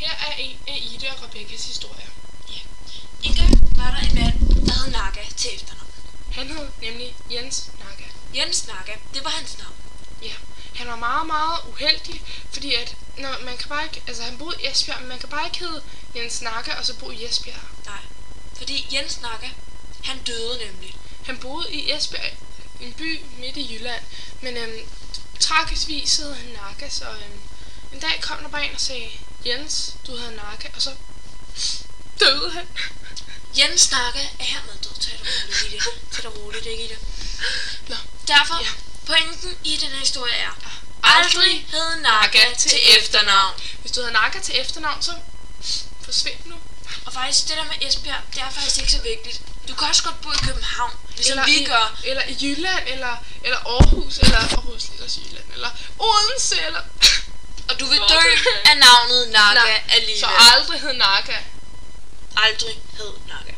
Her er en af Ida og Rebekkas historier. Ja. Engang var der en mand, der hed Naga til efternavn. Han hed nemlig Jens Naga. Jens Naga, det var hans navn. Ja, han var meget, meget uheldig, fordi at man kan bare ikke, altså han boede i Esbjerg, men man kan bare ikke hedde Jens Naga og så bo i Esbjerg. Nej, fordi Jens Naga, han døde nemlig. Han boede i Esbjerg, en by midt i Jylland, men tragiskvis hed han Naga, så en dag kom der bare en og sagde, Jens, du hedder Naga, og så døde han. Jens Naga er hermed død. Tag det roligt, Ida. Tag det roligt, ikke Ida? Nå. Derfor, Ja. pointen i den her historie er, aldrig hed Naga til efternavn. Hvis du hedder Naga til efternavn, så forsvind nu. Og faktisk, det der med Esbjerg, det er faktisk ikke så vigtigt. Du kan også godt bo i København, ligesom vi gør. Eller i Jylland, eller Aarhus, eller Aarhus, eller Jylland, eller Odense, eller... Og du vil dø af navnet Naga alligevel. Så aldrig hed Naga. Aldrig hed Naga.